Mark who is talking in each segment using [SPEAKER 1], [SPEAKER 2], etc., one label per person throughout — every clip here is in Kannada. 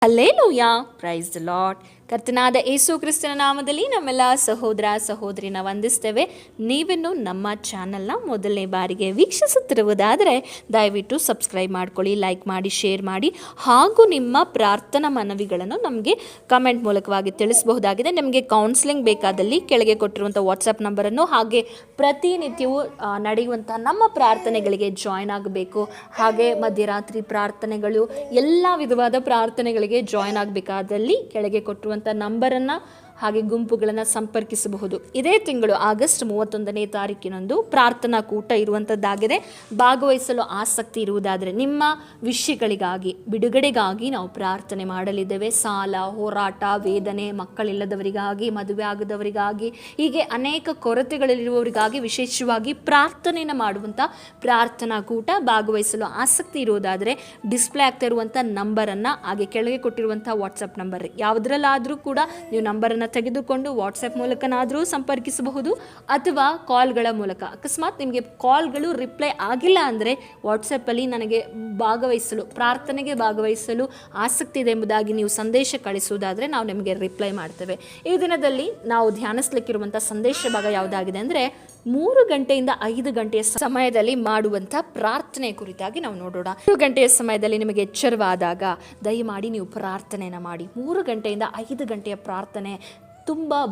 [SPEAKER 1] Hallelujah, praise the lord. ಕರ್ತನಾದ ಯೇಸು ಕ್ರಿಸ್ತನ ನಾಮದಲ್ಲಿ ನಮ್ಮೆಲ್ಲ ಸಹೋದರ ಸಹೋದರಿನ ವಂದಿಸ್ತೇವೆ. ನೀವಿನ್ನು ನಮ್ಮ ಚಾನಲ್ನ ಮೊದಲನೇ ಬಾರಿಗೆ ವೀಕ್ಷಿಸುತ್ತಿರುವುದಾದರೆ ದಯವಿಟ್ಟು ಸಬ್ಸ್ಕ್ರೈಬ್ ಮಾಡ್ಕೊಳ್ಳಿ, ಲೈಕ್ ಮಾಡಿ, ಶೇರ್ ಮಾಡಿ, ಹಾಗೂ ನಿಮ್ಮ ಪ್ರಾರ್ಥನಾ ಮನವಿಗಳನ್ನು ನಮಗೆ ಕಮೆಂಟ್ ಮೂಲಕವಾಗಿ ತಿಳಿಸಬಹುದಾಗಿದೆ. ನಿಮಗೆ ಕೌನ್ಸಿಲಿಂಗ್ ಬೇಕಾದಲ್ಲಿ ಕೆಳಗೆ ಕೊಟ್ಟಿರುವಂಥ ವಾಟ್ಸಪ್ ನಂಬರನ್ನು, ಹಾಗೆ ಪ್ರತಿನಿತ್ಯವೂ ನಡೆಯುವಂಥ ನಮ್ಮ ಪ್ರಾರ್ಥನೆಗಳಿಗೆ ಜಾಯ್ನ್ ಆಗಬೇಕು, ಹಾಗೆ ಮಧ್ಯರಾತ್ರಿ ಪ್ರಾರ್ಥನೆಗಳು, ಎಲ್ಲ ವಿಧವಾದ ಪ್ರಾರ್ಥನೆಗಳಿಗೆ ಜಾಯ್ನ್ ಆಗಬೇಕಾದಲ್ಲಿ ಕೆಳಗೆ ಕೊಟ್ಟಿರುವಂಥ ನಂಬರನ್ನು ಹಾಗೆ ಗುಂಪುಗಳನ್ನು ಸಂಪರ್ಕಿಸಬಹುದು. ಇದೇ ತಿಂಗಳು ಆಗಸ್ಟ್ 31ನೇ ತಾರೀಕಿನಂದು ಪ್ರಾರ್ಥನಾ ಕೂಟ ಇರುವಂಥದ್ದಾಗಿದೆ. ಭಾಗವಹಿಸಲು ಆಸಕ್ತಿ ಇರುವುದಾದರೆ ನಿಮ್ಮ ವಿಷಯಗಳಿಗಾಗಿ, ಬಿಡುಗಡೆಗಾಗಿ ನಾವು ಪ್ರಾರ್ಥನೆ ಮಾಡಲಿದ್ದೇವೆ. ಸಾಲ, ಹೋರಾಟ, ವೇದನೆ, ಮಕ್ಕಳಿಲ್ಲದವರಿಗಾಗಿ, ಮದುವೆ ಆಗದವರಿಗಾಗಿ, ಹೀಗೆ ಅನೇಕ ಕೊರತೆಗಳಲ್ಲಿರುವವರಿಗಾಗಿ ವಿಶೇಷವಾಗಿ ಪ್ರಾರ್ಥನೆಯನ್ನು ಮಾಡುವಂಥ ಪ್ರಾರ್ಥನಾ ಕೂಟ. ಭಾಗವಹಿಸಲು ಆಸಕ್ತಿ ಇರುವುದಾದರೆ ಡಿಸ್ಪ್ಲೇ ಆಗ್ತಾ ಇರುವಂಥ ನಂಬರನ್ನು, ಹಾಗೆ ಕೆಳಗೆ ಕೊಟ್ಟಿರುವಂಥ ವಾಟ್ಸಪ್ ನಂಬರ್ ಯಾವುದರಲ್ಲಾದರೂ ಕೂಡ ನೀವು ನಂಬರನ್ನು ತೆಗೆದುಕೊಂಡು ವಾಟ್ಸಪ್ ಮೂಲಕನಾದರೂ ಸಂಪರ್ಕಿಸಬಹುದು, ಅಥವಾ ಕಾಲ್ಗಳ ಮೂಲಕ. ಅಕಸ್ಮಾತ್ ನಿಮಗೆ ಕಾಲ್ಗಳು ರಿಪ್ಲೈ ಆಗಿಲ್ಲ ಅಂದರೆ ವಾಟ್ಸಪ್ಪಲ್ಲಿ ನನಗೆ ಪ್ರಾರ್ಥನೆಗೆ ಭಾಗವಹಿಸಲು ಆಸಕ್ತಿ ಇದೆ ಎಂಬುದಾಗಿ ನೀವು ಸಂದೇಶ ಕಳಿಸುವುದಾದರೆ ನಾವು ನಿಮಗೆ ರಿಪ್ಲೈ ಮಾಡ್ತೇವೆ. ಈ ದಿನದಲ್ಲಿ ನಾವು ಧ್ಯಾನಿಸಲಿಕ್ಕಿರುವಂಥ ಸಂದೇಶ ಭಾಗ ಯಾವುದಾಗಿದೆ ಅಂದರೆ 3 ಗಂಟೆಯಿಂದ 5 ಗಂಟೆಯ ಸಮಯದಲ್ಲಿ ಮಾಡುವಂಥ ಪ್ರಾರ್ಥನೆ ಕುರಿತಾಗಿ ನಾವು ನೋಡೋಣ. 3 ಗಂಟೆಯ ಸಮಯದಲ್ಲಿ ನಿಮಗೆ ಎಚ್ಚರವಾದಾಗ ದಯಮಾಡಿ ನೀವು ಪ್ರಾರ್ಥನೆಯನ್ನು ಮಾಡಿ. 3 ಗಂಟೆಯಿಂದ 5 ಗಂಟೆಯ ಪ್ರಾರ್ಥನೆ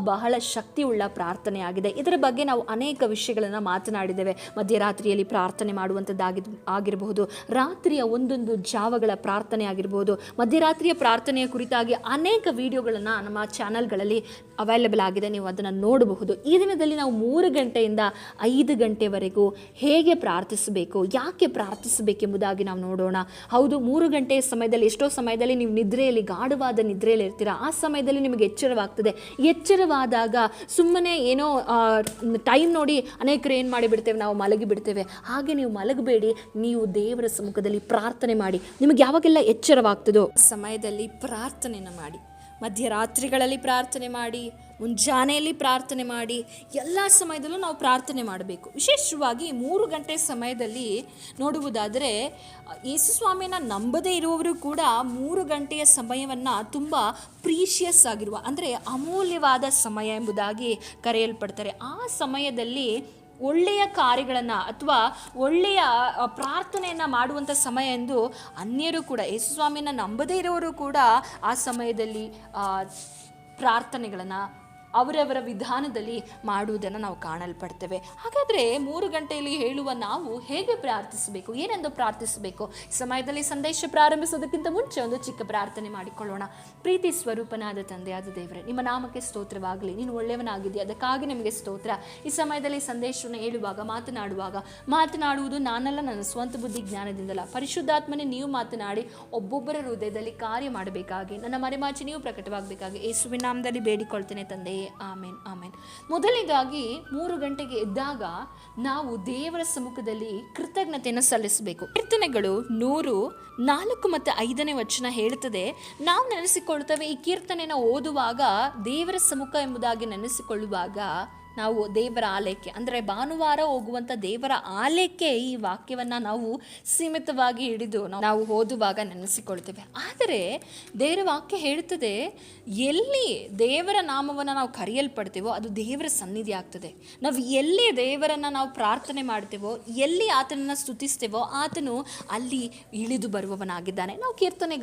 [SPEAKER 1] ಬಹಳ ಶಕ್ತಿಯುಳ್ಳ ಪ್ರಾರ್ಥನೆಯಾಗಿದೆ. ಇದರ ಬಗ್ಗೆ ನಾವು ಅನೇಕ ವಿಷಯಗಳನ್ನು ಮಾತನಾಡಿದ್ದೇವೆ. ಮಧ್ಯರಾತ್ರಿಯಲ್ಲಿ ಪ್ರಾರ್ಥನೆ ಆಗಿರಬಹುದು, ರಾತ್ರಿಯ ಒಂದೊಂದು ಜಾವಗಳ ಪ್ರಾರ್ಥನೆ ಆಗಿರಬಹುದು, ಮಧ್ಯರಾತ್ರಿಯ ಪ್ರಾರ್ಥನೆಯ ಕುರಿತಾಗಿ ಅನೇಕ ವಿಡಿಯೋಗಳನ್ನು ನಮ್ಮ ಚಾನಲ್ಗಳಲ್ಲಿ ಅವೈಲೇಬಲ್ ಆಗಿದೆ, ನೀವು ಅದನ್ನು ನೋಡಬಹುದು. ಈ ದಿನದಲ್ಲಿ ನಾವು 3 ಗಂಟೆಯಿಂದ 5 ಗಂಟೆವರೆಗೂ ಹೇಗೆ ಪ್ರಾರ್ಥಿಸಬೇಕು, ಯಾಕೆ ಪ್ರಾರ್ಥಿಸಬೇಕೆಂಬುದಾಗಿ ನಾವು ನೋಡೋಣ. ಹೌದು, 3 ಗಂಟೆಯ ಸಮಯದಲ್ಲಿ ಎಷ್ಟೋ ಸಮಯದಲ್ಲಿ ನೀವು ನಿದ್ರೆಯಲ್ಲಿ, ಗಾಢವಾದ ನಿದ್ರೆಯಲ್ಲಿ ಇರ್ತೀರ. ಆ ಸಮಯದಲ್ಲಿ ನಿಮಗೆ ಎಚ್ಚರವಾಗ್ತದೆ. ಎಚ್ಚರವಾದಾಗ ಸುಮ್ಮನೆ ಏನೋ ಟೈಮ್ ನೋಡಿ ಅನೇಕರು ಏನು ಮಾಡಿಬಿಡ್ತೇವೆ, ನಾವು ಮಲಗಿಬಿಡ್ತೇವೆ. ಹಾಗೆ ನೀವು ಮಲಗಬೇಡಿ, ನೀವು ದೇವರ ಸಮ್ಮುಖದಲ್ಲಿ ಪ್ರಾರ್ಥನೆ ಮಾಡಿ. ನಿಮಗೆ ಯಾವಾಗೆಲ್ಲ ಎಚ್ಚರವಾಗ್ತದೋ ಸಮಯದಲ್ಲಿ ಪ್ರಾರ್ಥನೆಯನ್ನು ಮಾಡಿ. ಮಧ್ಯರಾತ್ರಿಗಳಲ್ಲಿ ಪ್ರಾರ್ಥನೆ ಮಾಡಿ, ಮುಂಜಾನೆಯಲ್ಲಿ ಪ್ರಾರ್ಥನೆ ಮಾಡಿ, ಎಲ್ಲ ಸಮಯದಲ್ಲೂ ನಾವು ಪ್ರಾರ್ಥನೆ ಮಾಡಬೇಕು. ವಿಶೇಷವಾಗಿ 3 ಗಂಟೆ ಸಮಯದಲ್ಲಿ ನೋಡುವುದಾದರೆ ಯೇಸು ಸ್ವಾಮಿಯನ್ನು ನಂಬದೇ ಇರುವವರು ಕೂಡ 3 ಗಂಟೆಯ ಸಮಯವನ್ನು ತುಂಬ ಪ್ರೀಷಿಯಸ್ ಆಗಿರುವ, ಅಂದರೆ ಅಮೂಲ್ಯವಾದ ಸಮಯ ಎಂಬುದಾಗಿ ಕರೆಯಲ್ಪಡ್ತಾರೆ. ಆ ಸಮಯದಲ್ಲಿ ಒಳ್ಳೆಯ ಕಾರ್ಯಗಳನ್ನು ಅಥವಾ ಒಳ್ಳೆಯ ಪ್ರಾರ್ಥನೆಯನ್ನು ಮಾಡುವಂಥ ಸಮಯ ಎಂದು ಅನ್ಯರು ಕೂಡ, ಯೇಸು ಸ್ವಾಮಿಯನ್ನು ನಂಬದೇ ಇರೋರು ಕೂಡ ಆ ಸಮಯದಲ್ಲಿ ಪ್ರಾರ್ಥನೆಗಳನ್ನು ಅವರವರ ವಿಧಾನದಲ್ಲಿ ಮಾಡುವುದನ್ನು ನಾವು ಕಾಣಲ್ಪಡ್ತೇವೆ. ಹಾಗಾದರೆ 3 ಗಂಟೆಯಲ್ಲಿ ಹೇಳುವ ನಾವು ಹೇಗೆ ಪ್ರಾರ್ಥಿಸಬೇಕು, ಏನೆಂದು ಪ್ರಾರ್ಥಿಸಬೇಕು? ಈ ಸಮಯದಲ್ಲಿ ಸಂದೇಶ ಪ್ರಾರಂಭಿಸೋದಕ್ಕಿಂತ ಮುಂಚೆ ಒಂದು ಚಿಕ್ಕ ಪ್ರಾರ್ಥನೆ ಮಾಡಿಕೊಳ್ಳೋಣ. ಪ್ರೀತಿ ಸ್ವರೂಪನಾದ ತಂದೆಯಾದ ದೇವರೇ, ನಿಮ್ಮ ನಾಮಕ್ಕೆ ಸ್ತೋತ್ರವಾಗಲಿ. ನೀನು ಒಳ್ಳೆಯವನಾಗಿದ್ದೀಯ, ಅದಕ್ಕಾಗಿ ನಿಮಗೆ ಸ್ತೋತ್ರ. ಈ ಸಮಯದಲ್ಲಿ ಸಂದೇಶವನ್ನು ಹೇಳುವಾಗ, ಮಾತನಾಡುವುದು ನಾನಲ್ಲ, ನನ್ನ ಸ್ವಂತ ಬುದ್ಧಿ ಜ್ಞಾನದಿಂದಲ್ಲ. ಪರಿಶುದ್ಧಾತ್ಮನೇ ನೀವು ಮಾತನಾಡಿ ಒಬ್ಬೊಬ್ಬರ ಹೃದಯದಲ್ಲಿ ಕಾರ್ಯ ಮಾಡಬೇಕಾಗಿ, ನನ್ನ ಮರೆಮಾಚಿ ನೀವು ಪ್ರಕಟವಾಗಬೇಕಾಗಿ ಯೇಸುವಿನ ನಾಮದಲ್ಲಿ ಬೇಡಿಕೊಳ್ತೇನೆ ತಂದೆಯೇ, ಆಮೇನ್ ಆಮೇನ್. ಮೊದಲನೇದಾಗಿ 3 ಗಂಟೆಗೆ ಎದ್ದಾಗ ನಾವು ದೇವರ ಸಮ್ಮುಖದಲ್ಲಿ ಕೃತಜ್ಞತೆಯನ್ನು ಸಲ್ಲಿಸಬೇಕು. ಕೀರ್ತನೆಗಳು 104 ಮತ್ತು 5ನೇ ವಚನ ಹೇಳುತ್ತದೆ, ನಾವು ನೆನೆಸಿಕೊಳ್ಳುತ್ತೇವೆ. ಈ ಕೀರ್ತನೆಯನ್ನು ಓದುವಾಗ ದೇವರ ಸಮ್ಮುಖ ಎಂಬುದಾಗಿ ನೆನೆಸಿಕೊಳ್ಳುವಾಗ ನಾವು ದೇವರ ಆಲಯಕ್ಕೆ, ಅಂದರೆ ಭಾನುವಾರ ಹೋಗುವಂಥ ದೇವರ ಆಲಯಕ್ಕೆ ಈ ವಾಕ್ಯವನ್ನು ನಾವು ಸೀಮಿತವಾಗಿ ಹಿಡಿದು ನಾವು ಓದುವಾಗ ನೆನೆಸಿಕೊಳ್ತೇವೆ. ಆದರೆ ದೇವರ ವಾಕ್ಯ ಹೇಳುತ್ತದೆ, ಎಲ್ಲಿ ದೇವರ ನಾಮವನ್ನು ನಾವು ಕರೆಯಲ್ಪಡ್ತೇವೋ ಅದು ದೇವರ ಸನ್ನಿಧಿ ಆಗ್ತದೆ. ನಾವು ಎಲ್ಲಿ ದೇವರನ್ನು ನಾವು ಪ್ರಾರ್ಥನೆ ಮಾಡ್ತೇವೋ, ಎಲ್ಲಿ ಆತನನ್ನು ಸ್ತುತಿಸ್ತೇವೋ ಆತನು ಅಲ್ಲಿ ಇಳಿದು ಬರುವವನಾಗಿದ್ದಾನೆ. ನಾವು ಕೀರ್ತನೆ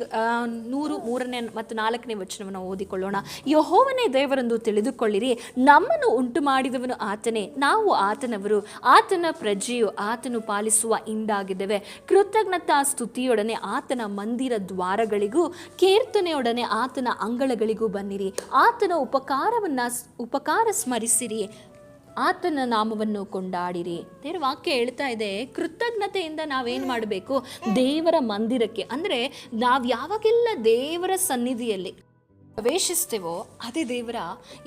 [SPEAKER 1] 103 ಮತ್ತು 4ನೇ ವಚನವನ್ನು ಓದಿಕೊಳ್ಳೋಣ. ಯೆಹೋವನೇ ದೇವರೆಂದು ತಿಳಿದುಕೊಳ್ಳಿರಿ, ನಮ್ಮನ್ನು ಉಂಟು ಮಾಡಿದವನು ಆತನೇ, ನಾವು ಆತನವರು, ಆತನ ಪ್ರಜೆಯು, ಆತನು ಪಾಲಿಸುವ ಹಿಂಡಾಗಿದ್ದೇವೆ. ಕೃತಜ್ಞತಾ ಸ್ತುತಿಯೊಡನೆ ಆತನ ಮಂದಿರ ದ್ವಾರಗಳಿಗೂ, ಕೀರ್ತನೆಯೊಡನೆ ಆತನ ಅಂಗಳಗಳಿಗೂ ಬನ್ನಿರಿ. ಆತನ ಉಪಕಾರ ಸ್ಮರಿಸಿರಿ, ಆತನ ನಾಮವನ್ನು ಕೊಂಡಾಡಿರಿ. ದೇವರ ವಾಕ್ಯ ಹೇಳ್ತಾ ಇದೆ, ಕೃತಜ್ಞತೆಯಿಂದ ನಾವೇನು ಮಾಡಬೇಕು? ದೇವರ ಮಂದಿರಕ್ಕೆ, ಅಂದರೆ ನಾವು ಯಾವಾಗೆಲ್ಲ ದೇವರ ಸನ್ನಿಧಿಯಲ್ಲಿ ಪ್ರವೇಶಿಸ್ತೇವೋ ಅದೇ ದೇವರ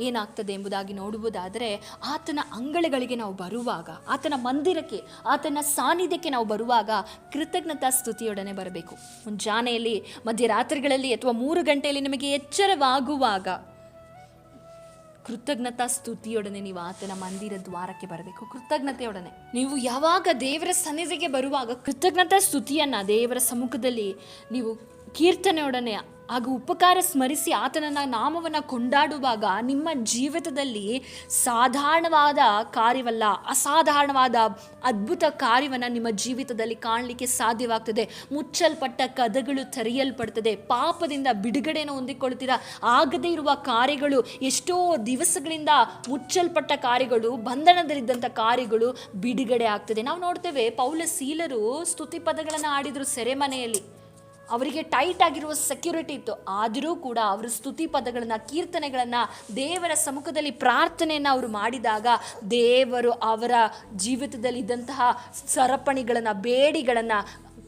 [SPEAKER 1] ಏನಾಗ್ತದೆ ಎಂಬುದಾಗಿ ನೋಡುವುದಾದರೆ, ಆತನ ಅಂಗಳಗಳಿಗೆ ನಾವು ಬರುವಾಗ, ಆತನ ಮಂದಿರಕ್ಕೆ, ಆತನ ಸಾನ್ನಿಧ್ಯಕ್ಕೆ ನಾವು ಬರುವಾಗ ಕೃತಜ್ಞತಾ ಸ್ತುತಿಯೊಡನೆ ಬರಬೇಕು. ಮುಂಜಾನೆಯಲ್ಲಿ, ಮಧ್ಯರಾತ್ರಿಗಳಲ್ಲಿ ಅಥವಾ 3 ಗಂಟೆಯಲ್ಲಿ ನಿಮಗೆ ಎಚ್ಚರವಾಗುವಾಗ ಕೃತಜ್ಞತಾ ಸ್ತುತಿಯೊಡನೆ ನೀವು ಆತನ ಮಂದಿರ ದ್ವಾರಕ್ಕೆ ಬರಬೇಕು. ಕೃತಜ್ಞತೆಯೊಡನೆ ನೀವು ಯಾವಾಗ ದೇವರ ಸನ್ನಿಧಿಗೆ ಬರುವಾಗ ಕೃತಜ್ಞತಾ ಸ್ತುತಿಯನ್ನು ದೇವರ ಸಮ್ಮುಖದಲ್ಲಿ ನೀವು ಕೀರ್ತನೆಯೊಡನೆ ಹಾಗೂ ಉಪಕಾರ ಸ್ಮರಿಸಿ ಆತನ ನಾಮವನ್ನು ಕೊಂಡಾಡುವಾಗ ನಿಮ್ಮ ಜೀವಿತದಲ್ಲಿ ಸಾಧಾರಣವಾದ ಕಾರ್ಯವಲ್ಲ, ಅಸಾಧಾರಣವಾದ ಅದ್ಭುತ ಕಾರ್ಯವನ್ನು ನಿಮ್ಮ ಜೀವಿತದಲ್ಲಿ ಕಾಣಲಿಕ್ಕೆ ಸಾಧ್ಯವಾಗ್ತದೆ. ಮುಚ್ಚಲ್ಪಟ್ಟ ಕದಗಳು ತೆರೆಯಲ್ಪಡ್ತದೆ. ಪಾಪದಿಂದ ಬಿಡುಗಡೆಯನ್ನು ಹೊಂದಿಕೊಳ್ತೀರಾ. ಆಗದೇ ಇರುವ ಕಾರ್ಯಗಳು, ಎಷ್ಟೋ ದಿವಸಗಳಿಂದ ಮುಚ್ಚಲ್ಪಟ್ಟ ಕಾರ್ಯಗಳು, ಬಂಧನದಲ್ಲಿದ್ದಂಥ ಕಾರ್ಯಗಳು ಬಿಡುಗಡೆ ಆಗ್ತದೆ. ನಾವು ನೋಡ್ತೇವೆ, ಪೌಲ ಸೀಲರು ಸ್ತುತಿ ಪದಗಳನ್ನು ಆಡಿದ್ರು ಸೆರೆಮನೆಯಲ್ಲಿ. ಅವರಿಗೆ ಟೈಟ್ ಆಗಿರುವ ಸೆಕ್ಯೂರಿಟಿ ಇತ್ತು. ಆದರೂ ಕೂಡ ಅವರು ಸ್ತುತಿ ಪದಗಳನ್ನು, ಕೀರ್ತನೆಗಳನ್ನು, ದೇವರ ಸಮ್ಮುಖದಲ್ಲಿ ಪ್ರಾರ್ಥನೆಯನ್ನು ಅವರು ಮಾಡಿದಾಗ ದೇವರು ಅವರ ಜೀವಿತದಲ್ಲಿ ಇದ್ದಂತಹ ಸರಪಣಿಗಳನ್ನು, ಬೇಡಿಗಳನ್ನು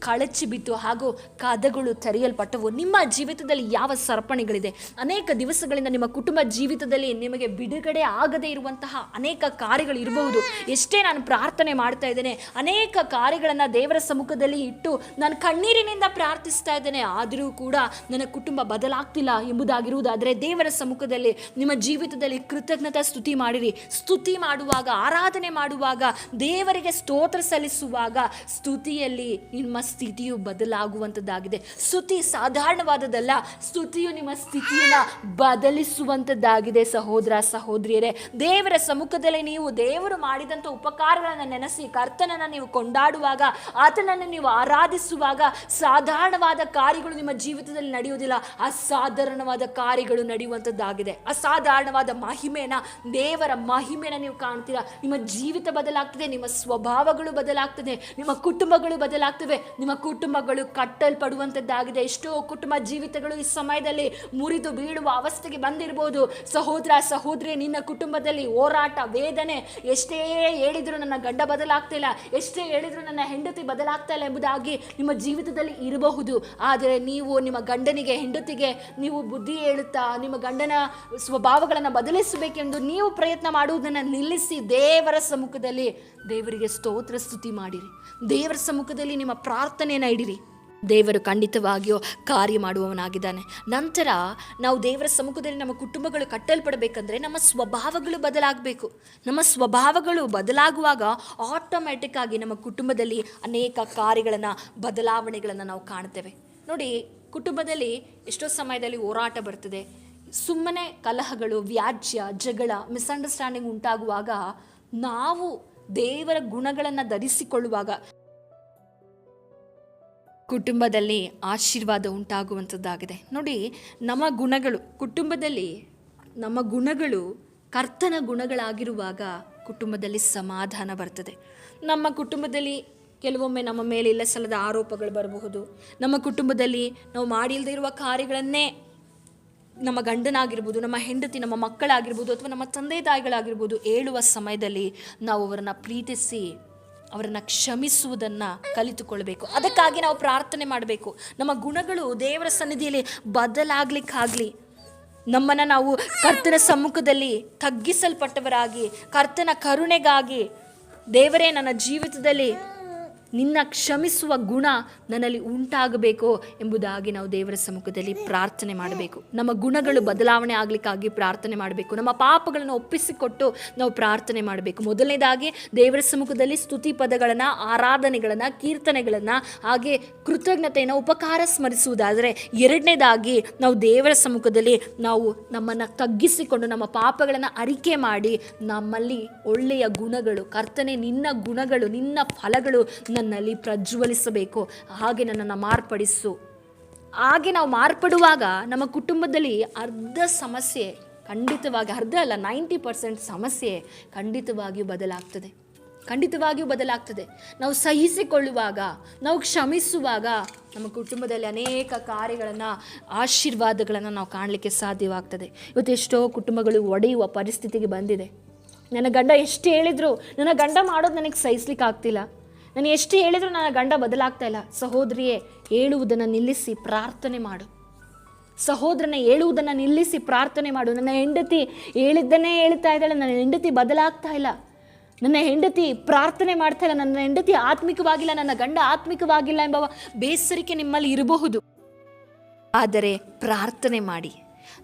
[SPEAKER 1] ಕಳಚಿ ಬಿತ್ತು ಹಾಗೂ ಕದಗಳು ತೆರೆಯಲ್ಪಟ್ಟವು. ನಿಮ್ಮ ಜೀವಿತದಲ್ಲಿ ಯಾವ ಸರಪಣಿಗಳಿದೆ? ಅನೇಕ ದಿವಸಗಳಿಂದ ನಿಮ್ಮ ಕುಟುಂಬ ಜೀವಿತದಲ್ಲಿ ನಿಮಗೆ ಬಿಡುಗಡೆ ಆಗದೇ ಇರುವಂತಹ ಅನೇಕ ಕಾರ್ಯಗಳು ಇರಬಹುದು. ಎಷ್ಟೇ ನಾನು ಪ್ರಾರ್ಥನೆ ಮಾಡ್ತಾ ಇದ್ದೇನೆ, ಅನೇಕ ಕಾರ್ಯಗಳನ್ನು ದೇವರ ಸಮ್ಮುಖದಲ್ಲಿ ಇಟ್ಟು ನಾನು ಕಣ್ಣೀರಿನಿಂದ ಪ್ರಾರ್ಥಿಸ್ತಾ ಇದ್ದೇನೆ, ಆದರೂ ಕೂಡ ನನ್ನ ಕುಟುಂಬ ಬದಲಾಗ್ತಿಲ್ಲ ಎಂಬುದಾಗಿರುವುದಾದರೆ ದೇವರ ಸಮ್ಮುಖದಲ್ಲಿ ನಿಮ್ಮ ಜೀವಿತದಲ್ಲಿ ಕೃತಜ್ಞತಾ ಸ್ತುತಿ ಮಾಡಿರಿ. ಸ್ತುತಿ ಮಾಡುವಾಗ, ಆರಾಧನೆ ಮಾಡುವಾಗ, ದೇವರಿಗೆ ಸ್ತೋತ್ರ ಸಲ್ಲಿಸುವಾಗ ಸ್ತುತಿಯಲ್ಲಿ ನಿಮ್ಮ ಸ್ಥಿತಿಯು ಬದಲಾಗುವಂಥದ್ದಾಗಿದೆ. ಸ್ತುತಿ ಸಾಧಾರಣವಾದದಲ್ಲ, ಸ್ತುತಿಯು ನಿಮ್ಮ ಸ್ಥಿತಿಯನ್ನು ಬದಲಿಸುವಂಥದ್ದಾಗಿದೆ. ಸಹೋದರ ಸಹೋದರಿಯರೇ, ದೇವರ ಸಮ್ಮುಖದಲ್ಲಿ ನೀವು ದೇವರು ಮಾಡಿದಂಥ ಉಪಕಾರಗಳನ್ನು ನೆನೆಸಿ ಕರ್ತನನ್ನು ನೀವು ಕೊಂಡಾಡುವಾಗ, ಆತನನ್ನು ನೀವು ಆರಾಧಿಸುವಾಗ ಸಾಧಾರಣವಾದ ಕಾರ್ಯಗಳು ನಿಮ್ಮ ಜೀವಿತದಲ್ಲಿ ನಡೆಯುವುದಿಲ್ಲ, ಅಸಾಧಾರಣವಾದ ಕಾರ್ಯಗಳು ನಡೆಯುವಂಥದ್ದಾಗಿದೆ. ಅಸಾಧಾರಣವಾದ ಮಹಿಮೆನ, ದೇವರ ಮಹಿಮೆನ ನೀವು ಕಾಣ್ತೀರಾ. ನಿಮ್ಮ ಜೀವಿತ ಬದಲಾಗ್ತದೆ, ನಿಮ್ಮ ಸ್ವಭಾವಗಳು ಬದಲಾಗ್ತದೆ, ನಿಮ್ಮ ಕುಟುಂಬಗಳು ಬದಲಾಗ್ತವೆ, ನಿಮ್ಮ ಕುಟುಂಬಗಳು ಕಟ್ಟಲ್ಪಡುವಂಥದ್ದಾಗಿದೆ. ಎಷ್ಟೋ ಕುಟುಂಬ ಜೀವಿತಗಳು ಈ ಸಮಯದಲ್ಲಿ ಮುರಿದು ಬೀಳುವ ಅವಸ್ಥೆಗೆ ಬಂದಿರಬಹುದು. ಸಹೋದರ ಸಹೋದರಿ, ನಿನ್ನ ಕುಟುಂಬದಲ್ಲಿ ಹೋರಾಟ, ವೇದನೆ, ಎಷ್ಟೇ ಹೇಳಿದ್ರು ನನ್ನ ಗಂಡ ಬದಲಾಗ್ತಾ ಇಲ್ಲ, ಎಷ್ಟೇ ಹೇಳಿದ್ರು ನನ್ನ ಹೆಂಡತಿ ಬದಲಾಗ್ತಾ ಇಲ್ಲ ಎಂಬುದಾಗಿ ನಿಮ್ಮ ಜೀವಿತದಲ್ಲಿ ಇರಬಹುದು. ಆದರೆ ನೀವು ನಿಮ್ಮ ಗಂಡನಿಗೆ, ಹೆಂಡತಿಗೆ ನೀವು ಬುದ್ಧಿ ಹೇಳುತ್ತಾ ನಿಮ್ಮ ಗಂಡನ ಸ್ವಭಾವಗಳನ್ನು ಬದಲಿಸಬೇಕೆಂದು ನೀವು ಪ್ರಯತ್ನ ಮಾಡುವುದನ್ನು ನಿಲ್ಲಿಸಿ ದೇವರ ಸಮ್ಮುಖದಲ್ಲಿ ದೇವರಿಗೆ ಸ್ತೋತ್ರ ಸ್ತುತಿ ಮಾಡಿರಿ. ದೇವರ ಸಮ್ಮುಖದಲ್ಲಿ ನಿಮ್ಮ ಪ್ರಾರ್ಥನೆಯನ್ನು ಇಡಿರಿ. ದೇವರು ಖಂಡಿತವಾಗಿಯೂ ಕಾರ್ಯ ಮಾಡುವವನಾಗಿದ್ದಾನೆ. ನಂತರ ನಾವು ದೇವರ ಸಮ್ಮುಖದಲ್ಲಿ ನಮ್ಮ ಕುಟುಂಬಗಳು ಕಟ್ಟಲ್ಪಡಬೇಕಂದ್ರೆ ನಮ್ಮ ಸ್ವಭಾವಗಳು ಬದಲಾಗಬೇಕು. ನಮ್ಮ ಸ್ವಭಾವಗಳು ಬದಲಾಗುವಾಗ ಆಟೋಮ್ಯಾಟಿಕ್ ಆಗಿ ನಮ್ಮ ಕುಟುಂಬದಲ್ಲಿ ಅನೇಕ ಕಾರ್ಯಗಳನ್ನು, ಬದಲಾವಣೆಗಳನ್ನು ನಾವು ಕಾಣ್ತೇವೆ. ನೋಡಿ, ಕುಟುಂಬದಲ್ಲಿ ಎಷ್ಟೋ ಸಮಯದಲ್ಲಿ ಹೋರಾಟ ಬರ್ತದೆ. ಸುಮ್ಮನೆ ಕಲಹಗಳು, ವ್ಯಾಜ್ಯ, ಜಗಳ, ಮಿಸ್ಅಂಡರ್ಸ್ಟ್ಯಾಂಡಿಂಗ್ ಉಂಟಾಗುವಾಗ ನಾವು ದೇವರ ಗುಣಗಳನ್ನು ಧರಿಸಿಕೊಳ್ಳುವಾಗ ಕುಟುಂಬದಲ್ಲಿ ಆಶೀರ್ವಾದ ಉಂಟಾಗುವಂಥದ್ದಾಗಿದೆ. ನೋಡಿ, ನಮ್ಮ ಗುಣಗಳು ಕುಟುಂಬದಲ್ಲಿ, ನಮ್ಮ ಗುಣಗಳು ಕರ್ತನ ಗುಣಗಳಾಗಿರುವಾಗ ಕುಟುಂಬದಲ್ಲಿ ಸಮಾಧಾನ ಬರ್ತದೆ. ನಮ್ಮ ಕುಟುಂಬದಲ್ಲಿ ಕೆಲವೊಮ್ಮೆ ನಮ್ಮ ಮೇಲೆ ಇಲ್ಲ ಸಲ್ಲದ ಆರೋಪಗಳು ಬರಬಹುದು. ನಮ್ಮ ಕುಟುಂಬದಲ್ಲಿ ನಾವು ಮಾಡಿಲ್ಲದೆ ಇರುವ ಕಾರ್ಯಗಳನ್ನೇ ನಮ್ಮ ಗಂಡನಾಗಿರ್ಬೋದು, ನಮ್ಮ ಹೆಂಡತಿ, ನಮ್ಮ ಮಕ್ಕಳಾಗಿರ್ಬೋದು, ಅಥವಾ ನಮ್ಮ ತಂದೆ ತಾಯಿಗಳಾಗಿರ್ಬೋದು ಹೇಳುವ ಸಮಯದಲ್ಲಿ ನಾವು ಅವರನ್ನು ಪ್ರೀತಿಸಿ ಅವರನ್ನು ಕ್ಷಮಿಸುವುದನ್ನು ಕಲಿತುಕೊಳ್ಬೇಕು. ಅದಕ್ಕಾಗಿ ನಾವು ಪ್ರಾರ್ಥನೆ ಮಾಡಬೇಕು. ನಮ್ಮ ಗುಣಗಳು ದೇವರ ಸನ್ನಿಧಿಯಲ್ಲಿ ಬದಲಾಗಲಿಕ್ಕಾಗಲಿ, ನಮ್ಮನ್ನು ನಾವು ಕರ್ತನ ಸಮ್ಮುಖದಲ್ಲಿ ತಗ್ಗಿಸಲ್ಪಟ್ಟವರಾಗಿ, ಕರ್ತನ ಕರುಣೆಗಾಗಿ, ದೇವರೇ ನನ್ನ ಜೀವಿತದಲ್ಲಿ ನಿನ್ನ ಕ್ಷಮಿಸುವ ಗುಣ ನನ್ನಲ್ಲಿ ಉಂಟಾಗಬೇಕು ಎಂಬುದಾಗಿ ನಾವು ದೇವರ ಸಮ್ಮುಖದಲ್ಲಿ ಪ್ರಾರ್ಥನೆ ಮಾಡಬೇಕು. ನಮ್ಮ ಗುಣಗಳು ಬದಲಾವಣೆ ಆಗಲಿಕ್ಕಾಗಿ ಪ್ರಾರ್ಥನೆ ಮಾಡಬೇಕು. ನಮ್ಮ ಪಾಪಗಳನ್ನು ಒಪ್ಪಿಸಿಕೊಟ್ಟು ನಾವು ಪ್ರಾರ್ಥನೆ ಮಾಡಬೇಕು. ಮೊದಲನೇದಾಗಿ ದೇವರ ಸಮ್ಮುಖದಲ್ಲಿ ಸ್ತುತಿ ಪದಗಳನ್ನು, ಆರಾಧನೆಗಳನ್ನು, ಕೀರ್ತನೆಗಳನ್ನು, ಹಾಗೆ ಕೃತಜ್ಞತೆಯನ್ನು, ಉಪಕಾರ ಸ್ಮರಿಸುವುದಾದರೆ, ಎರಡನೇದಾಗಿ ನಾವು ದೇವರ ಸಮ್ಮುಖದಲ್ಲಿ ನಾವು ನಮ್ಮನ್ನು ತಗ್ಗಿಸಿಕೊಂಡು ನಮ್ಮ ಪಾಪಗಳನ್ನು ಅರಿಕೆ ಮಾಡಿ ನಮ್ಮಲ್ಲಿ ಒಳ್ಳೆಯ ಗುಣಗಳು, ಕರ್ತನೆ ನಿನ್ನ ಗುಣಗಳು, ನಿನ್ನ ಫಲಗಳು ನನ್ನಲ್ಲಿ ಪ್ರಜ್ವಲಿಸಬೇಕು, ಹಾಗೆ ನನ್ನನ್ನು ಮಾರ್ಪಡಿಸು. ಹಾಗೆ ನಾವು ಮಾರ್ಪಡುವಾಗ ನಮ್ಮ ಕುಟುಂಬದಲ್ಲಿ ಅರ್ಧ ಸಮಸ್ಯೆ ಖಂಡಿತವಾಗಿ, ಅರ್ಧ ಅಲ್ಲ 90% ಸಮಸ್ಯೆ ಖಂಡಿತವಾಗಿಯೂ ಬದಲಾಗ್ತದೆ. ನಾವು ಸಹಿಸಿಕೊಳ್ಳುವಾಗ, ನಾವು ಕ್ಷಮಿಸುವಾಗ ನಮ್ಮ ಕುಟುಂಬದಲ್ಲಿ ಅನೇಕ ಕಾರ್ಯಗಳನ್ನು, ಆಶೀರ್ವಾದಗಳನ್ನು ನಾವು ಕಾಣಲಿಕ್ಕೆ ಸಾಧ್ಯವಾಗ್ತದೆ. ಇವತ್ತು ಎಷ್ಟೋ ಕುಟುಂಬಗಳು ಒಡೆಯುವ ಪರಿಸ್ಥಿತಿಗೆ ಬಂದಿದೆ. ನನ್ನ ಗಂಡ ಎಷ್ಟು ಹೇಳಿದ್ರು, ನನ್ನ ಗಂಡ ಮಾಡೋದು ನನಗೆ ಸಹಿಸ್ಲಿಕ್ಕೆ ಆಗ್ತಿಲ್ಲ, ನಾನು ಎಷ್ಟು ಹೇಳಿದ್ರು ನನ್ನ ಗಂಡ ಬದಲಾಗ್ತಾ ಇಲ್ಲ. ಸಹೋದರಿಯೇ, ಹೇಳುವುದನ್ನು ನಿಲ್ಲಿಸಿ ಪ್ರಾರ್ಥನೆ ಮಾಡು. ಸಹೋದರನ ಹೇಳುವುದನ್ನು ನಿಲ್ಲಿಸಿ ಪ್ರಾರ್ಥನೆ ಮಾಡು. ನನ್ನ ಹೆಂಡತಿ ಹೇಳಿದ್ದನ್ನೇ ಹೇಳ್ತಾ ಇದ್ದಾಳೆ, ನನ್ನ ಹೆಂಡತಿ ಬದಲಾಗ್ತಾ ಇಲ್ಲ, ನನ್ನ ಹೆಂಡತಿ ಪ್ರಾರ್ಥನೆ ಮಾಡ್ತಾ ಇಲ್ಲ, ನನ್ನ ಹೆಂಡತಿ ಆತ್ಮಿಕವಾಗಿಲ್ಲ, ನನ್ನ ಗಂಡ ಆತ್ಮಿಕವಾಗಿಲ್ಲ ಎಂಬ ಬೇಸರಿಕೆ ನಿಮ್ಮಲ್ಲಿ ಇರಬಹುದು. ಆದರೆ ಪ್ರಾರ್ಥನೆ ಮಾಡಿ,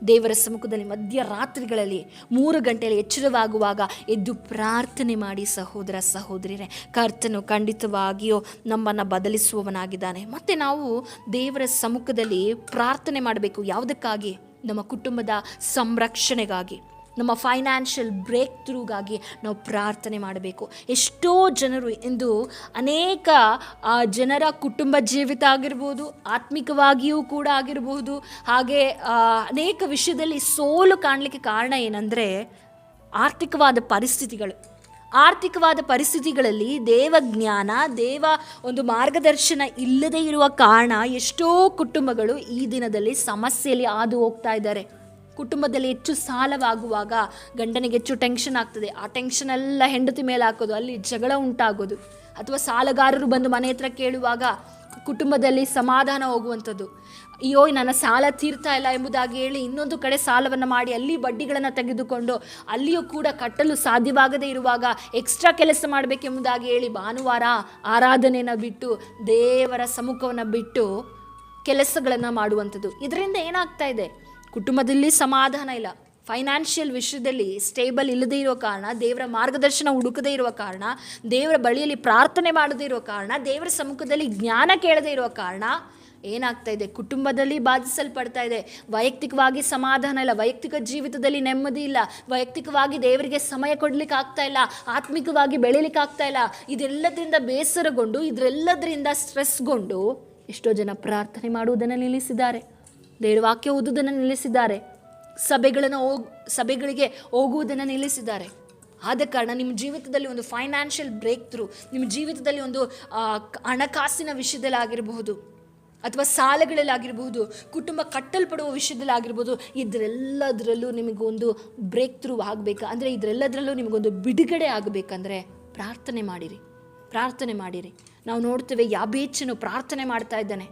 [SPEAKER 1] ದೇವರ ಸಮ್ಮುಖದಲ್ಲಿ ಮಧ್ಯರಾತ್ರಿಗಳಲ್ಲಿ 3 ಗಂಟೆಯಲ್ಲಿ ಎಚ್ಚರವಾಗುವಾಗ ಎದ್ದು ಪ್ರಾರ್ಥನೆ ಮಾಡಿ ಸಹೋದರ ಸಹೋದರಿಯರೇ, ಕರ್ತನು ಖಂಡಿತವಾಗಿಯೂ ನಮ್ಮನ್ನು ಬದಲಿಸುವವನಾಗಿದ್ದಾನೆ. ಮತ್ತು ನಾವು ದೇವರ ಸಮ್ಮುಖದಲ್ಲಿ ಪ್ರಾರ್ಥನೆ ಮಾಡಬೇಕು. ಯಾವುದಕ್ಕಾಗಿ? ನಮ್ಮ ಕುಟುಂಬದ ಸಂರಕ್ಷಣೆಗಾಗಿ, ನಮ್ಮ ಫೈನಾನ್ಷಿಯಲ್ ಬ್ರೇಕ್ ಥ್ರೂಗಾಗಿ ನಾವು ಪ್ರಾರ್ಥನೆ ಮಾಡಬೇಕು. ಎಷ್ಟೋ ಜನರು ಇಂದು ಅನೇಕ ಜನರ ಕುಟುಂಬ ಜೀವಿತ ಆಗಿರ್ಬೋದು, ಆತ್ಮಿಕವಾಗಿಯೂ ಕೂಡ ಆಗಿರ್ಬೋದು, ಹಾಗೆ ಅನೇಕ ವಿಷಯದಲ್ಲಿ ಸೋಲು ಕಾಣಲಿಕ್ಕೆ ಕಾರಣ ಏನಂದರೆ ಆರ್ಥಿಕವಾದ ಪರಿಸ್ಥಿತಿಗಳಲ್ಲಿ ದೇವಜ್ಞಾನ, ದೇವ ಒಂದು ಮಾರ್ಗದರ್ಶನ ಇಲ್ಲದೇ ಇರುವ ಕಾರಣ ಎಷ್ಟೋ ಕುಟುಂಬಗಳು ಈ ದಿನದಲ್ಲಿ ಸಮಸ್ಯೆಯಲ್ಲಿ ಹಾದು ಹೋಗ್ತಾ ಇದ್ದಾರೆ. ಕುಟುಂಬದಲ್ಲಿ ಹೆಚ್ಚು ಸಾಲವಾಗುವಾಗ ಗಂಡನಿಗೆ ಹೆಚ್ಚು ಟೆನ್ಷನ್ ಆಗ್ತದೆ. ಆ ಟೆನ್ಷನ್ ಎಲ್ಲ ಹೆಂಡತಿ ಮೇಲೆ ಹಾಕೋದು, ಅಲ್ಲಿ ಜಗಳ ಉಂಟಾಗೋದು. ಅಥವಾ ಸಾಲಗಾರರು ಬಂದು ಮನೆ ಹತ್ರ ಕೇಳುವಾಗ ಕುಟುಂಬದಲ್ಲಿ ಸಮಾಧಾನ ಹೋಗುವಂಥದ್ದು. ಅಯ್ಯೋ ನನ್ನ ಸಾಲ ತೀರ್ತಾ ಇಲ್ಲ ಎಂಬುದಾಗಿ ಹೇಳಿ ಇನ್ನೊಂದು ಕಡೆ ಸಾಲವನ್ನು ಮಾಡಿ ಅಲ್ಲಿ ಬಡ್ಡಿಗಳನ್ನು ತೆಗೆದುಕೊಂಡು ಅಲ್ಲಿಯೂ ಕೂಡ ಕಟ್ಟಲು ಸಾಧ್ಯವಾಗದೇ ಇರುವಾಗ ಎಕ್ಸ್ಟ್ರಾ ಕೆಲಸ ಮಾಡಬೇಕೆಂಬುದಾಗಿ ಹೇಳಿ ಭಾನುವಾರ ಆರಾಧನೆಯನ್ನು ಬಿಟ್ಟು, ದೇವರ ಸಮ್ಮುಖವನ್ನು ಬಿಟ್ಟು ಕೆಲಸಗಳನ್ನು ಮಾಡುವಂಥದ್ದು. ಇದರಿಂದ ಏನಾಗ್ತಾ ಇದೆ? ಕುಟುಂಬದಲ್ಲಿ ಸಮಾಧಾನ ಇಲ್ಲ, ಫೈನಾನ್ಷಿಯಲ್ ವಿಷಯದಲ್ಲಿ ಸ್ಟೇಬಲ್ ಇಲ್ಲದೇ ಇರೋ ಕಾರಣ, ದೇವರ ಮಾರ್ಗದರ್ಶನ ಹುಡುಕದೇ ಇರುವ ಕಾರಣ, ದೇವರ ಬಳಿಯಲ್ಲಿ ಪ್ರಾರ್ಥನೆ ಮಾಡದೇ ಇರೋ ಕಾರಣ, ದೇವರ ಸಮ್ಮುಖದಲ್ಲಿ ಜ್ಞಾನ ಕೇಳದೇ ಇರೋ ಕಾರಣ ಏನಾಗ್ತಾ ಇದೆ? ಕುಟುಂಬದಲ್ಲಿ ಬಾಧಿಸಲ್ಪಡ್ತಾ ಇದೆ. ವೈಯಕ್ತಿಕವಾಗಿ ಸಮಾಧಾನ ಇಲ್ಲ, ವೈಯಕ್ತಿಕ ಜೀವಿತದಲ್ಲಿ ನೆಮ್ಮದಿ ಇಲ್ಲ, ವೈಯಕ್ತಿಕವಾಗಿ ದೇವರಿಗೆ ಸಮಯ ಕೊಡ್ಲಿಕ್ಕೆ ಆಗ್ತಾ ಇಲ್ಲ, ಆತ್ಮಿಕವಾಗಿ ಬೆಳೀಲಿಕ್ಕೆ ಆಗ್ತಾ ಇಲ್ಲ. ಇದೆಲ್ಲದರಿಂದ ಬೇಸರಗೊಂಡು, ಇದೆಲ್ಲದರಿಂದ ಸ್ಟ್ರೆಸ್ಗೊಂಡು ಎಷ್ಟೋ ಜನ ಪ್ರಾರ್ಥನೆ ಮಾಡುವುದನ್ನು ನಿಲ್ಲಿಸಿದ್ದಾರೆ, ದೇವರ ವಾಕ್ಯ ಓದುವುದನ್ನು ನಿಲ್ಲಿಸಿದ್ದಾರೆ, ಸಭೆಗಳಿಗೆ ಹೋಗುವುದನ್ನು ನಿಲ್ಲಿಸಿದ್ದಾರೆ. ಆದ ಕಾರಣ ನಿಮ್ಮ ಜೀವಿತದಲ್ಲಿ ಒಂದು ಫೈನಾನ್ಷಿಯಲ್ ಬ್ರೇಕ್ ಥ್ರೂ, ನಿಮ್ಮ ಜೀವಿತದಲ್ಲಿ ಒಂದು ಹಣಕಾಸಿನ ವಿಷಯದಲ್ಲಿ ಆಗಿರಬಹುದು, ಅಥವಾ ಸಾಲಗಳಲ್ಲಿ ಆಗಿರಬಹುದು, ಕುಟುಂಬ ಕಟ್ಟಲ್ಪಡುವ ವಿಷಯದಲ್ಲಿ ಆಗಿರ್ಬೋದು, ಇದರೆಲ್ಲದರಲ್ಲೂ ನಿಮಗೊಂದು ಬ್ರೇಕ್ ಥ್ರೂ ಆಗಬೇಕು ಅಂದರೆ, ಇದರೆಲ್ಲದರಲ್ಲೂ ನಿಮಗೊಂದು ಬಿಡುಗಡೆ ಆಗಬೇಕಂದ್ರೆ ಪ್ರಾರ್ಥನೆ ಮಾಡಿರಿ. ನಾವು ನೋಡ್ತೇವೆ ಯಾಬೇಚನು ಪ್ರಾರ್ಥನೆ ಮಾಡ್ತಾ ಇದ್ದಾನೆ.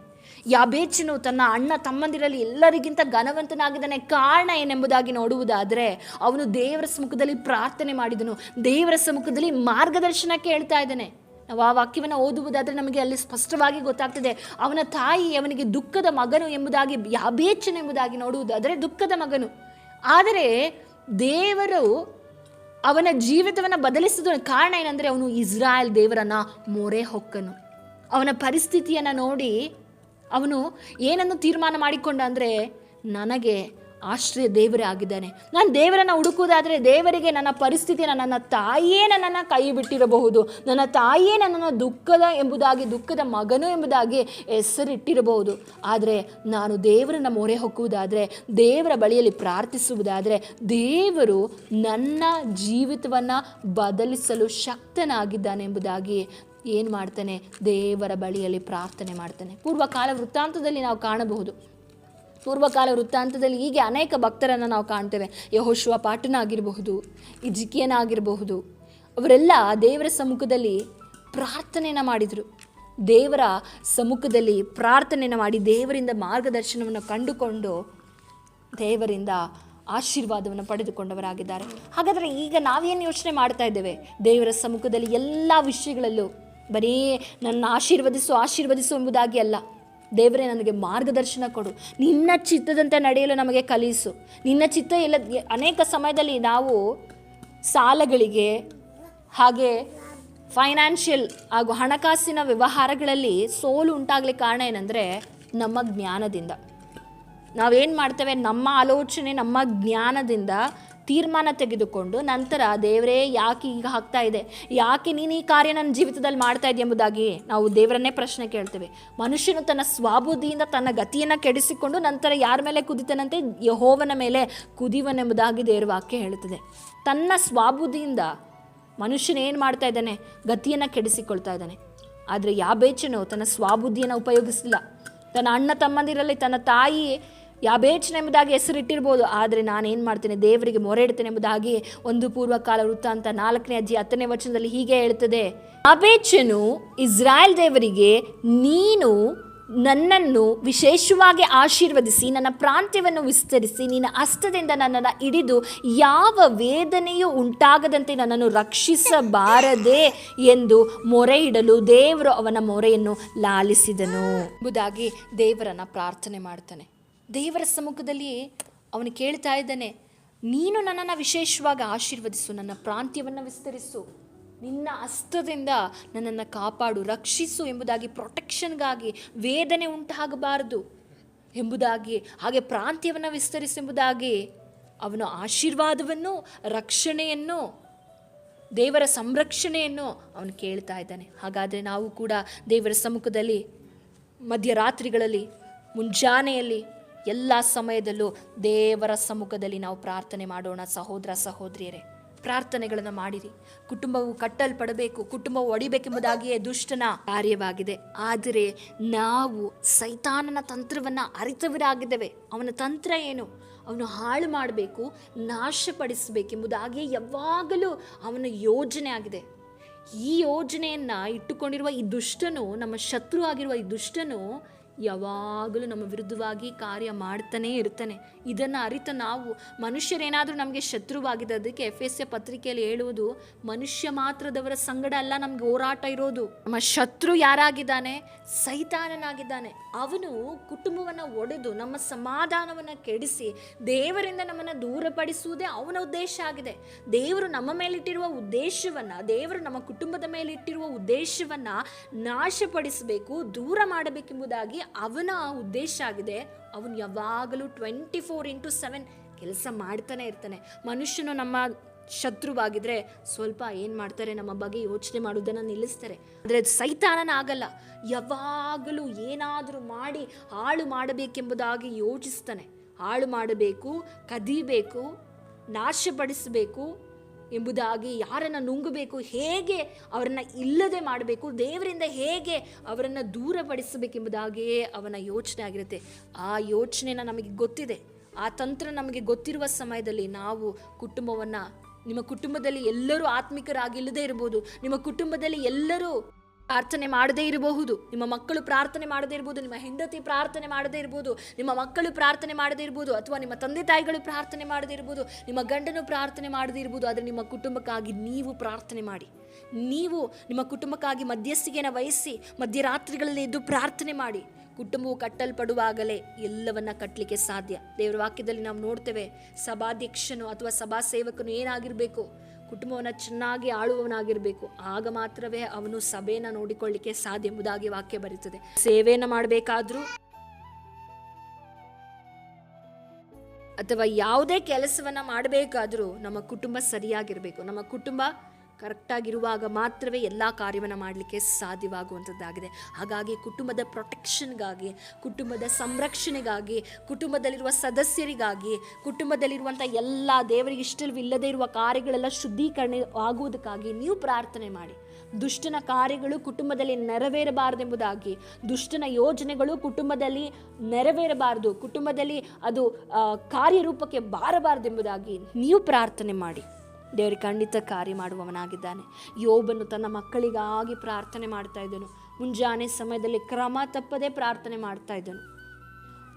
[SPEAKER 1] ಯಾಬೇಚನು ತನ್ನ ಅಣ್ಣ ತಮ್ಮಂದಿರಲ್ಲಿ ಎಲ್ಲರಿಗಿಂತ ಘನವಂತನಾಗಿದ್ದಾನೆ. ಕಾರಣ ಏನೆಂಬುದಾಗಿ ನೋಡುವುದಾದರೆ, ಅವನು ದೇವರ ಸಮ್ಮುಖದಲ್ಲಿ ಪ್ರಾರ್ಥನೆ ಮಾಡಿದನು, ದೇವರ ಸಮ್ಮುಖದಲ್ಲಿ ಮಾರ್ಗದರ್ಶನ ಕೇಳ್ತಾ ಇದ್ದಾನೆ. ನಾವು ಆ ವಾಕ್ಯವನ್ನು ಓದುವುದಾದರೆ ನಮಗೆ ಅಲ್ಲಿ ಸ್ಪಷ್ಟವಾಗಿ ಗೊತ್ತಾಗ್ತದೆ, ಅವನ ತಾಯಿ ಅವನಿಗೆ ದುಃಖದ ಮಗನು ಎಂಬುದಾಗಿ, ಯಾಬೇಚನು ಎಂಬುದಾಗಿ ನೋಡುವುದಾದರೆ ದುಃಖದ ಮಗನು. ಆದರೆ ದೇವರು ಅವನ ಜೀವಿತವನ್ನು ಬದಲಿಸಿದ ಕಾರಣ ಏನಂದರೆ, ಅವನು ಇಸ್ರಾಯೇಲ್ ದೇವರನ್ನು ಮೊರೆ ಹೊಕ್ಕನು. ಅವನ ಪರಿಸ್ಥಿತಿಯನ್ನು ನೋಡಿ ಅವನು ಏನನ್ನು ತೀರ್ಮಾನ ಮಾಡಿಕೊಂಡ ಅಂದರೆ, ನನಗೆ ಆಶ್ರಯ ದೇವರೇ ಆಗಿದ್ದಾನೆ. ನಾನು ದೇವರನ್ನು ಹುಡುಕುವುದಾದರೆ ದೇವರಿಗೆ ನನ್ನ ಪರಿಸ್ಥಿತಿಯನ್ನು, ನನ್ನ ತಾಯಿಯೇ ನನ್ನನ್ನು ಕೈ ಬಿಟ್ಟಿರಬಹುದು, ನನ್ನ ತಾಯಿಯೇ ನನ್ನನ್ನು ದುಃಖದ ಮಗನು ಎಂಬುದಾಗಿ ಹೆಸರಿಟ್ಟಿರಬಹುದು. ಆದರೆ ನಾನು ದೇವರನ್ನು ಮೊರೆ ಹೊಕ್ಕುವುದಾದರೆ, ದೇವರ ಬಳಿಯಲ್ಲಿ ಪ್ರಾರ್ಥಿಸುವುದಾದರೆ, ದೇವರು ನನ್ನ ಜೀವಿತವನ್ನು ಬದಲಿಸಲು ಶಕ್ತನಾಗಿದ್ದಾನೆ ಎಂಬುದಾಗಿ ಏನು ಮಾಡ್ತಾನೆ? ದೇವರ ಬಳಿಯಲ್ಲಿ ಪ್ರಾರ್ಥನೆ ಮಾಡ್ತಾನೆ. ಪೂರ್ವಕಾಲ ವೃತ್ತಾಂತದಲ್ಲಿ ನಾವು ಕಾಣಬಹುದು. ಪೂರ್ವಕಾಲ ವೃತ್ತಾಂತದಲ್ಲಿ ಹೀಗೆ ಅನೇಕ ಭಕ್ತರನ್ನು ನಾವು ಕಾಣ್ತೇವೆ. ಯೆಹೋಶುವ ಪಾಟನಾಗಿರಬಹುದು, ಹಿಜ್ಕೀಯನಾಗಿರಬಹುದು, ಅವರೆಲ್ಲ ದೇವರ ಸಮ್ಮುಖದಲ್ಲಿ ಪ್ರಾರ್ಥನೆಯನ್ನು ಮಾಡಿದರು. ದೇವರ ಸಮ್ಮುಖದಲ್ಲಿ ಪ್ರಾರ್ಥನೆಯನ್ನು ಮಾಡಿ ದೇವರಿಂದ ಮಾರ್ಗದರ್ಶನವನ್ನು ಕಂಡುಕೊಂಡು ದೇವರಿಂದ ಆಶೀರ್ವಾದವನ್ನು ಪಡೆದುಕೊಂಡವರಾಗಿದ್ದಾರೆ. ಹಾಗಾದರೆ ಈಗ ನಾವೇನು ಯೋಚನೆ ಮಾಡ್ತಾ ಇದ್ದೇವೆ? ದೇವರ ಸಮ್ಮುಖದಲ್ಲಿ ಎಲ್ಲ ವಿಷಯಗಳಲ್ಲೂ ಬರೀ ನನ್ನ ಆಶೀರ್ವದಿಸು ಎಂಬುದಾಗಿ ಅಲ್ಲ, ದೇವರೇ ನನಗೆ ಮಾರ್ಗದರ್ಶನ ಕೊಡು, ನಿನ್ನ ಚಿತ್ತದಂತೆ ನಡೆಯಲು ನಮಗೆ ಕಲಿಸು, ನಿನ್ನ ಚಿತ್ತ ಎಲ್ಲ. ಅನೇಕ ಸಮಯದಲ್ಲಿ ನಾವು ಸಾಲಗಳಿಗೆ ಹಾಗೆ ಫೈನಾನ್ಷಿಯಲ್ ಹಾಗೂ ಹಣಕಾಸಿನ ವ್ಯವಹಾರಗಳಲ್ಲಿ ಸೋಲು ಉಂಟಾಗಲಿಕ್ಕೆ ಕಾರಣ ಏನಂದರೆ, ನಮ್ಮ ಜ್ಞಾನದಿಂದ. ನಾವೇನು ಮಾಡ್ತೇವೆ? ನಮ್ಮ ಆಲೋಚನೆ, ನಮ್ಮ ಜ್ಞಾನದಿಂದ ತೀರ್ಮಾನ ತೆಗೆದುಕೊಂಡು ನಂತರ ದೇವರೇ ಯಾಕೆ ಈಗ ಆಗ್ತಾ ಇದೆ, ಯಾಕೆ ನೀನು ಈ ಕಾರ್ಯ ನನ್ನ ಜೀವಿತದಲ್ಲಿ ಮಾಡ್ತಾ ಇದೆಯಾ ಎಂಬುದಾಗಿ ನಾವು ದೇವರನ್ನೇ ಪ್ರಶ್ನೆ ಕೇಳ್ತೇವೆ. ಮನುಷ್ಯನು ತನ್ನ ಸ್ವಬುದ್ಧಿಯಿಂದ ತನ್ನ ಗತಿಯನ್ನು ಕೆಡಿಸಿಕೊಂಡು ನಂತರ ಯಾರ ಮೇಲೆ ಕುದಿತಾನಂತೆ? ಯೆಹೋವನ ಮೇಲೆ ಕುದಿವನೆಂಬುದಾಗಿ ದೇವರ ವಾಕ್ಯ ಹೇಳುತ್ತದೆ. ತನ್ನ ಸ್ವಬುದ್ಧಿಯಿಂದ ಮನುಷ್ಯನ ಏನು ಮಾಡ್ತಾ ಇದ್ದಾನೆ? ಗತಿಯನ್ನು ಕೆಡಿಸಿಕೊಳ್ತಾ ಇದ್ದಾನೆ. ಆದರೆ ಯಾಬೇಚನು ತನ್ನ ಸ್ವಬುದ್ಧಿಯನ್ನು ಉಪಯೋಗಿಸಲಿಲ್ಲ. ತನ್ನ ಅಣ್ಣ ತಮ್ಮಂದಿರಲ್ಲಿ ತನ್ನ ತಾಯಿ ಯಾಬೇಚನ ಎಂಬುದಾಗಿ ಹೆಸರಿಟ್ಟಿರ್ಬೋದು, ಆದರೆ ನಾನೇನು ಮಾಡ್ತೇನೆ? ದೇವರಿಗೆ ಮೊರೆ ಇಡ್ತೇನೆ ಎಂಬುದಾಗಿ 1 ಪೂರ್ವಕಾಲ ವೃತ್ತಾಂತ 4ನೇ ಅಧ್ಯಾಯ 10ನೇ ವಚನದಲ್ಲಿ ಹೀಗೆ ಹೇಳ್ತದೆ. ಯಾಬೇಚನು ಇಸ್ರಾಯೇಲ್ ದೇವರಿಗೆ, ನೀನು ನನ್ನನ್ನು ವಿಶೇಷವಾಗಿ ಆಶೀರ್ವದಿಸಿ ನನ್ನ ಪ್ರಾಂತ್ಯವನ್ನು ವಿಸ್ತರಿಸಿ ನಿನ್ನ ಹಸ್ತದಿಂದ ನನ್ನನ್ನು ಹಿಡಿದು ಯಾವ ವೇದನೆಯೂ ಉಂಟಾಗದಂತೆ ನನ್ನನ್ನು ರಕ್ಷಿಸಬಾರದೆ ಎಂದು ಮೊರೆ ಇಡಲು ದೇವರು ಅವನ ಮೊರೆಯನ್ನು ಲಾಲಿಸಿದನು ಎಂಬುದಾಗಿ ದೇವರನ್ನು ಪ್ರಾರ್ಥನೆ ಮಾಡ್ತಾನೆ. ದೇವರ ಸಮ್ಮುಖದಲ್ಲಿ ಅವನು ಕೇಳ್ತಾ ಇದ್ದಾನೆ, ನೀನು ನನ್ನನ್ನು ವಿಶೇಷವಾಗಿ ಆಶೀರ್ವದಿಸು, ನನ್ನ ಪ್ರಾಂತ್ಯವನ್ನು ವಿಸ್ತರಿಸು, ನಿನ್ನ ಹಸ್ತದಿಂದ ನನ್ನನ್ನು ಕಾಪಾಡು, ರಕ್ಷಿಸು ಎಂಬುದಾಗಿ, ಪ್ರೊಟೆಕ್ಷನ್ಗಾಗಿ, ವೇದನೆ ಉಂಟಾಗಬಾರದು ಎಂಬುದಾಗಿ, ಹಾಗೆ ಪ್ರಾಂತ್ಯವನ್ನು ವಿಸ್ತರಿಸೆಂಬುದಾಗಿ ಅವನು ಆಶೀರ್ವಾದವನ್ನು, ರಕ್ಷಣೆಯನ್ನು, ದೇವರ ಸಂರಕ್ಷಣೆಯನ್ನು ಅವನು ಕೇಳ್ತಾ ಇದ್ದಾನೆ. ಹಾಗಾದರೆ ನಾವು ಕೂಡ ದೇವರ ಸಮ್ಮುಖದಲ್ಲಿ ಮಧ್ಯರಾತ್ರಿಗಳಲ್ಲಿ, ಮುಂಜಾನೆಯಲ್ಲಿ, ಎಲ್ಲ ಸಮಯದಲ್ಲೂ ದೇವರ ಸಮ್ಮುಖದಲ್ಲಿ ನಾವು ಪ್ರಾರ್ಥನೆ ಮಾಡೋಣ. ಸಹೋದರ ಸಹೋದರಿಯರೇ, ಪ್ರಾರ್ಥನೆಗಳನ್ನು ಮಾಡಿರಿ. ಕುಟುಂಬವು ಕಟ್ಟಲ್ಪಡಬೇಕು, ಕುಟುಂಬವು ಒಡಿಬೇಕೆಂಬುದಾಗಿಯೇ ದುಷ್ಟನ ಕಾರ್ಯವಾಗಿದೆ. ಆದರೆ ನಾವು ಸೈತಾನನ ತಂತ್ರವನ್ನು ಅರಿತವರಾಗಿದ್ದೇವೆ. ಅವನ ತಂತ್ರ ಏನು? ಅವನು ಹಾಳು ಮಾಡಬೇಕು, ನಾಶಪಡಿಸಬೇಕೆಂಬುದಾಗಿಯೇ ಯಾವಾಗಲೂ ಅವನ ಯೋಜನೆ ಆಗಿದೆ. ಈ ಯೋಜನೆಯನ್ನು ಇಟ್ಟುಕೊಂಡಿರುವ ಈ ದುಷ್ಟನು, ನಮ್ಮ ಶತ್ರು ಆಗಿರುವ ಈ ದುಷ್ಟನು ಯಾವಾಗಲೂ ನಮ್ಮ ವಿರುದ್ಧವಾಗಿ ಕಾರ್ಯ ಮಾಡ್ತಾನೇ ಇರ್ತಾನೆ. ಇದನ್ನು ಅರಿತ ನಾವು, ಮನುಷ್ಯರೇನಾದರೂ ನಮಗೆ ಶತ್ರುವಾಗಿದ್ದದಕ್ಕೆ ಎಫೆಸ ಪತ್ರಿಕೆಯಲ್ಲಿ ಹೇಳುವುದು, ಮನುಷ್ಯ ಮಾತ್ರದವರ ಸಂಗಡ ಅಲ್ಲ ನಮ್ಗೆ ಹೋರಾಟ ಇರೋದು. ನಮ್ಮ ಶತ್ರು ಯಾರಾಗಿದ್ದಾನೆ? ಸೈತಾನನಾಗಿದ್ದಾನೆ. ಅವನು ಕುಟುಂಬವನ್ನು ಒಡೆದು ನಮ್ಮ ಸಮಾಧಾನವನ್ನು ಕೆಡಿಸಿ ದೇವರಿಂದ ನಮ್ಮನ್ನು ದೂರಪಡಿಸುವುದೇ ಅವನ ಉದ್ದೇಶ ಆಗಿದೆ. ದೇವರು ನಮ್ಮ ಮೇಲಿಟ್ಟಿರುವ ಉದ್ದೇಶವನ್ನು, ದೇವರು ನಮ್ಮ ಕುಟುಂಬದ ಮೇಲಿಟ್ಟಿರುವ ಉದ್ದೇಶವನ್ನು ನಾಶಪಡಿಸಬೇಕು, ದೂರ ಮಾಡಬೇಕೆಂಬುದಾಗಿ ಅವನ ಉದ್ದೇಶ ಆಗಿದೆ. ಅವನು ಯಾವಾಗಲೂ 24/7 ಕೆಲಸ ಮಾಡ್ತಾನೆ ಇರ್ತಾನೆ. ಮನುಷ್ಯನು ನಮ್ಮ ಶತ್ರುವಾಗಿದ್ರೆ ಸ್ವಲ್ಪ ಏನು ಮಾಡ್ತಾರೆ, ನಮ್ಮ ಬಗ್ಗೆ ಯೋಚನೆ ಮಾಡೋದನ್ನು ನಿಲ್ಲಿಸ್ತಾರೆ. ಆದರೆ ಸೈತಾನನ ಆಗಲ್ಲ. ಯಾವಾಗಲೂ ಏನಾದರೂ ಮಾಡಿ ಹಾಳು ಮಾಡಬೇಕೆಂಬುದಾಗಿ ಯೋಚಿಸ್ತಾನೆ. ಹಾಳು ಮಾಡಬೇಕು, ಕದಿಬೇಕು, ನಾಶಪಡಿಸಬೇಕು ಎಂಬುದಾಗಿ, ಯಾರನ್ನು ನುಂಗಬೇಕು, ಹೇಗೆ ಅವರನ್ನು ಇಲ್ಲದೆ ಮಾಡಬೇಕು, ದೇವರಿಂದ ಹೇಗೆ ಅವರನ್ನು ದೂರಪಡಿಸಬೇಕೆಂಬುದಾಗಿಯೇ ಅವನ ಯೋಚನೆ ಆಗಿರುತ್ತೆ. ಆ ಯೋಚನೆನ ನಮಗೆ ಗೊತ್ತಿದೆ, ಆ ತಂತ್ರ ನಮಗೆ ಗೊತ್ತಿರುವ ಸಮಯದಲ್ಲಿ ನಾವು ಕುಟುಂಬವನ್ನು, ನಿಮ್ಮ ಕುಟುಂಬದಲ್ಲಿ ಎಲ್ಲರೂ ಆತ್ಮಿಕರಾಗಿಲ್ಲದೆ ಇರ್ಬೋದು, ನಿಮ್ಮ ಕುಟುಂಬದಲ್ಲಿ ಎಲ್ಲರೂ ಪ್ರಾರ್ಥನೆ ಮಾಡದೇ ಇರಬಹುದು, ನಿಮ್ಮ ಮಕ್ಕಳು ಪ್ರಾರ್ಥನೆ ಮಾಡದೇ ಇರ್ಬೋದು, ನಿಮ್ಮ ಹೆಂಡತಿ ಪ್ರಾರ್ಥನೆ ಮಾಡದೇ ಇರ್ಬೋದು, ನಿಮ್ಮ ಮಕ್ಕಳು ಪ್ರಾರ್ಥನೆ ಮಾಡದೇ ಇರ್ಬೋದು, ಅಥವಾ ನಿಮ್ಮ ತಂದೆ ತಾಯಿಗಳು ಪ್ರಾರ್ಥನೆ ಮಾಡದೇ ಇರ್ಬೋದು, ನಿಮ್ಮ ಗಂಡನು ಪ್ರಾರ್ಥನೆ ಮಾಡದೇ ಇರ್ಬೋದು. ಆದರೆ ನಿಮ್ಮ ಕುಟುಂಬಕ್ಕಾಗಿ ನೀವು ಪ್ರಾರ್ಥನೆ ಮಾಡಿ. ನೀವು ನಿಮ್ಮ ಕುಟುಂಬಕ್ಕಾಗಿ ಮಧ್ಯಸ್ಥಿಕೆಯನ್ನು ವಹಿಸಿ ಮಧ್ಯರಾತ್ರಿಗಳಲ್ಲಿ ಎದ್ದು ಪ್ರಾರ್ಥನೆ ಮಾಡಿ. ಕುಟುಂಬವು ಕಟ್ಟಲ್ಪಡುವಾಗಲೇ ಎಲ್ಲವನ್ನ ಕಟ್ಟಲಿಕ್ಕೆ ಸಾಧ್ಯ. ದೇವರ ವಾಕ್ಯದಲ್ಲಿ ನಾವು ನೋಡ್ತೇವೆ, ಸಭಾಧ್ಯಕ್ಷನು ಅಥವಾ ಸಭಾ ಸೇವಕನು ಏನಾಗಿರಬೇಕು? ಕುಟುಂಬವನ್ನು ಚೆನ್ನಾಗಿ ಆಳುವವನಾಗಿರಬೇಕು. ಆಗ ಮಾತ್ರವೇ ಅವನು ಸಭೆಯನ್ನು ನೋಡಿಕೊಳ್ಳಿಕ್ಕೆ ಸಾಧ್ಯ ಎಂಬುದಾಗಿ ವಾಕ್ಯ ಬರೀತದೆ. ಸೇವೆಯನ್ನು ಮಾಡಬೇಕಾದ್ರೂ ಅಥವಾ ಯಾವುದೇ ಕೆಲಸವನ್ನು ಮಾಡಬೇಕಾದ್ರೂ ನಮ್ಮ ಕುಟುಂಬ ಸರಿಯಾಗಿರಬೇಕು. ನಮ್ಮ ಕುಟುಂಬ ಕರೆಕ್ಟಾಗಿರುವಾಗ ಮಾತ್ರವೇ ಎಲ್ಲ ಕಾರ್ಯವನ್ನು ಮಾಡಲಿಕ್ಕೆ ಸಾಧ್ಯವಾಗುವಂಥದ್ದಾಗಿದೆ. ಹಾಗಾಗಿ ಕುಟುಂಬದ ಪ್ರೊಟೆಕ್ಷನ್ಗಾಗಿ, ಕುಟುಂಬದ ಸಂರಕ್ಷಣೆಗಾಗಿ, ಕುಟುಂಬದಲ್ಲಿರುವ ಸದಸ್ಯರಿಗಾಗಿ, ಕುಟುಂಬದಲ್ಲಿರುವಂಥ ಎಲ್ಲ ದೇವರಿಗೆ ಇಷ್ಟವಿಲ್ಲದೇ ಇರುವ ಕಾರ್ಯಗಳೆಲ್ಲ ಶುದ್ಧೀಕರಣ ಆಗುವುದಕ್ಕಾಗಿ ನೀವು ಪ್ರಾರ್ಥನೆ ಮಾಡಿ. ದುಷ್ಟನ ಕಾರ್ಯಗಳು ಕುಟುಂಬದಲ್ಲಿ ನೆರವೇರಬಾರದೆಂಬುದಾಗಿ, ದುಷ್ಟನ ಯೋಜನೆಗಳು ಕುಟುಂಬದಲ್ಲಿ ನೆರವೇರಬಾರದು, ಕುಟುಂಬದಲ್ಲಿ ಅದು ಕಾರ್ಯರೂಪಕ್ಕೆ ಬಾರಬಾರದೆಂಬುದಾಗಿ ನೀವು ಪ್ರಾರ್ಥನೆ ಮಾಡಿ. ದೇವರಿಗೆ ಖಂಡಿತ ಕಾರ್ಯ ಮಾಡುವವನಾಗಿದ್ದಾನೆ. ಯೋಬನು ತನ್ನ ಮಕ್ಕಳಿಗಾಗಿ ಪ್ರಾರ್ಥನೆ ಮಾಡ್ತಾ ಇದ್ದನು. ಮುಂಜಾನೆ ಸಮಯದಲ್ಲಿ ಕ್ರಮ ತಪ್ಪದೆ ಪ್ರಾರ್ಥನೆ ಮಾಡ್ತಾ ಇದ್ದನು.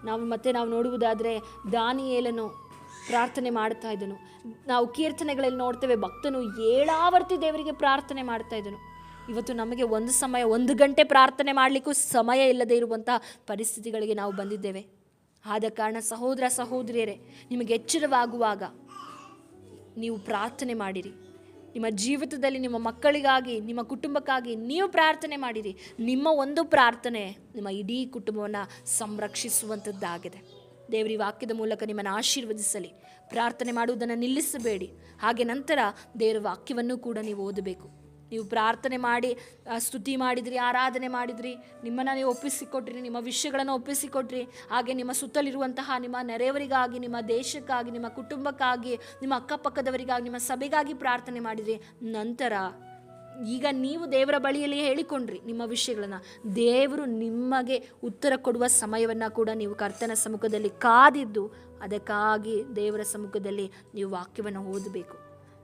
[SPEAKER 1] ನಾವು ನೋಡುವುದಾದರೆ ದಾನಿಯೇಲನು ಪ್ರಾರ್ಥನೆ ಮಾಡ್ತಾ ಇದ್ದನು. ನಾವು ಕೀರ್ತನೆಗಳಲ್ಲಿ ನೋಡ್ತೇವೆ, ಭಕ್ತನು 7 ಆವರ್ತಿ ದೇವರಿಗೆ ಪ್ರಾರ್ಥನೆ ಮಾಡ್ತಾ ಇದ್ದನು. ಇವತ್ತು ನಮಗೆ ಒಂದು ಗಂಟೆ ಪ್ರಾರ್ಥನೆ ಮಾಡಲಿಕ್ಕೂ ಸಮಯ ಇಲ್ಲದೆ ಇರುವಂಥ ಪರಿಸ್ಥಿತಿಗಳಿಗೆ ನಾವು ಬಂದಿದ್ದೇವೆ. ಆದ ಕಾರಣ ಸಹೋದರ ಸಹೋದರಿಯರೇ, ನಿಮಗೆ ಎಚ್ಚರವಾಗುವಾಗ ನೀವು ಪ್ರಾರ್ಥನೆ ಮಾಡಿರಿ. ನಿಮ್ಮ ಜೀವಿತದಲ್ಲಿ ನಿಮ್ಮ ಮಕ್ಕಳಿಗಾಗಿ, ನಿಮ್ಮ ಕುಟುಂಬಕ್ಕಾಗಿ ನೀವು ಪ್ರಾರ್ಥನೆ ಮಾಡಿರಿ. ನಿಮ್ಮ ಒಂದು ಪ್ರಾರ್ಥನೆ ನಿಮ್ಮ ಇಡೀ ಕುಟುಂಬವನ್ನು ಸಂರಕ್ಷಿಸುವಂಥದ್ದಾಗಿದೆ. ದೇವರ ವಾಕ್ಯದ ಮೂಲಕ ನಿಮ್ಮನ್ನು ಆಶೀರ್ವದಿಸಲಿ. ಪ್ರಾರ್ಥನೆ ಮಾಡುವುದನ್ನು ನಿಲ್ಲಿಸಬೇಡಿ. ಹಾಗೆ ನಂತರ ದೇವರ ವಾಕ್ಯವನ್ನು ಕೂಡ ನೀವು ಓದಬೇಕು. ನೀವು ಪ್ರಾರ್ಥನೆ ಮಾಡಿ, ಸ್ತುತಿ ಮಾಡಿದ್ರಿ, ಆರಾಧನೆ ಮಾಡಿದ್ರಿ, ನಿಮ್ಮನ್ನು ನೀವು ಒಪ್ಪಿಸಿಕೊಟ್ರಿ, ನಿಮ್ಮ ವಿಷಯಗಳನ್ನು ಒಪ್ಪಿಸಿಕೊಟ್ರಿ, ಹಾಗೆ ನಿಮ್ಮ ಸುತ್ತಲಿರುವಂತಹ ನಿಮ್ಮ ನೆರೆಯವರಿಗಾಗಿ, ನಿಮ್ಮ ದೇಶಕ್ಕಾಗಿ, ನಿಮ್ಮ ಕುಟುಂಬಕ್ಕಾಗಿ, ನಿಮ್ಮ ಅಕ್ಕಪಕ್ಕದವರಿಗಾಗಿ, ನಿಮ್ಮ ಸಭೆಗಾಗಿ ಪ್ರಾರ್ಥನೆ ಮಾಡಿದ್ರಿ. ನಂತರ ಈಗ ನೀವು ದೇವರ ಬಳಿಯಲ್ಲಿ ಹೇಳಿಕೊಂಡ್ರಿ ನಿಮ್ಮ ವಿಷಯಗಳನ್ನು. ದೇವರು ನಿಮಗೆ ಉತ್ತರ ಕೊಡುವ ಸಮಯವನ್ನು ಕೂಡ ನೀವು ಕರ್ತನ ಸಮ್ಮುಖದಲ್ಲಿ ಕಾದಿದ್ದು, ಅದಕ್ಕಾಗಿ ದೇವರ ಸಮ್ಮುಖದಲ್ಲಿ ನೀವು ವಾಕ್ಯವನ್ನು ಓದಬೇಕು.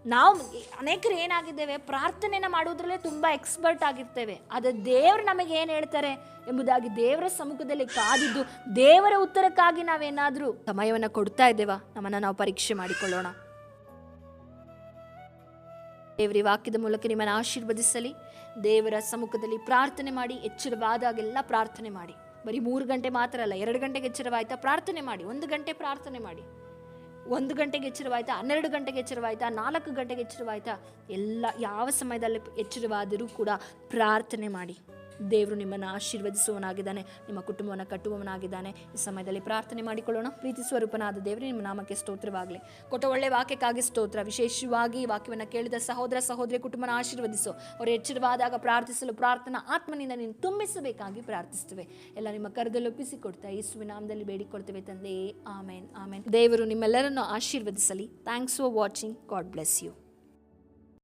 [SPEAKER 1] ನಾವು ಅನೇಕರು ಏನಾಗಿದ್ದೇವೆ, ಪ್ರಾರ್ಥನೆಯನ್ನು ಮಾಡುವುದರಲ್ಲೇ ತುಂಬ ಎಕ್ಸ್ಪರ್ಟ್ ಆಗಿರ್ತೇವೆ. ಆದರೆ ದೇವರು ನಮಗೆ ಏನು ಹೇಳ್ತಾರೆ ಎಂಬುದಾಗಿ ದೇವರ ಸಮ್ಮುಖದಲ್ಲಿ ಕಾದಿದ್ದು, ದೇವರ ಉತ್ತರಕ್ಕಾಗಿ ನಾವೇನಾದರೂ ಸಮಯವನ್ನು ಕೊಡ್ತಾ ಇದ್ದೇವಾ? ನಮ್ಮನ್ನು ನಾವು ಪರೀಕ್ಷೆ ಮಾಡಿಕೊಳ್ಳೋಣ. ದೇವರ ವಾಕ್ಯದ ಮೂಲಕ ನಿಮ್ಮನ್ನು ಆಶೀರ್ವದಿಸಲಿ. ದೇವರ ಸಮ್ಮುಖದಲ್ಲಿ ಪ್ರಾರ್ಥನೆ ಮಾಡಿ. ಎಚ್ಚರವಾದಾಗೆಲ್ಲ ಪ್ರಾರ್ಥನೆ ಮಾಡಿ. ಬರೀ 3 ಗಂಟೆ ಮಾತ್ರ ಅಲ್ಲ, 2 ಗಂಟೆಗೆ ಎಚ್ಚರವಾಯ್ತಾ ಪ್ರಾರ್ಥನೆ ಮಾಡಿ, 1 ಗಂಟೆ ಪ್ರಾರ್ಥನೆ ಮಾಡಿ. 1 ಗಂಟೆಗೆ ಎಚ್ಚರವಾಯ್ತಾ, 12 ಗಂಟೆಗೆ ಎಚ್ಚರವಾಯ್ತಾ, 4 ಗಂಟೆಗೆ ಎಚ್ಚರವಾಯ್ತಾ, ಎಲ್ಲ ಯಾವ ಸಮಯದಲ್ಲಿ ಎಚ್ಚರವಾದರೂ ಕೂಡ ಪ್ರಾರ್ಥನೆ ಮಾಡಿ. ದೇವರು ನಿಮ್ಮನ್ನು ಆಶೀರ್ವದಿಸುವವನಾಗಿದ್ದಾನೆ, ನಿಮ್ಮ ಕುಟುಂಬವನ್ನು ಕಟ್ಟುವವನಾಗಿದ್ದಾನೆ. ಈ ಸಮಯದಲ್ಲಿ ಪ್ರಾರ್ಥನೆ ಮಾಡಿಕೊಳ್ಳೋಣ. ಪ್ರೀತಿ ಸ್ವರೂಪನಾದ ದೇವರೇ, ನಿಮ್ಮ ನಾಮಕ್ಕೆ ಸ್ತೋತ್ರವಾಗಲಿ. ಕೊಟ್ಟ ಒಳ್ಳೆ ವಾಕ್ಯಕ್ಕಾಗಿ ಸ್ತೋತ್ರ. ವಿಶೇಷವಾಗಿ ಈ ವಾಕ್ಯವನ್ನು ಕೇಳಿದ ಸಹೋದರ ಸಹೋದರಿ ಕುಟುಂಬನ ಆಶೀರ್ವದಿಸು. ಅವರು ಎಚ್ಚರವಾದಾಗ ಪ್ರಾರ್ಥಿಸಲು ಪ್ರಾರ್ಥನಾ ಆತ್ಮನಿಂದ ನೀನು ತುಂಬಿಸಬೇಕಾಗಿ ಪ್ರಾರ್ಥಿಸ್ತೇವೆ. ಎಲ್ಲ ನಿಮ್ಮ ಕರದಲ್ಲಿ ಒಪ್ಪಿಸಿಕೊಡ್ತಾ ಯೇಸುವಿನ ನಾಮದಲ್ಲಿ ಬೇಡಿಕೊಳ್ತೇವೆ ತಂದೆಯೇ, ಆಮೇನ್ ಆಮೇನ್. ದೇವರು ನಿಮ್ಮೆಲ್ಲರನ್ನು ಆಶೀರ್ವದಿಸಲಿ. Thanks for watching. God bless you.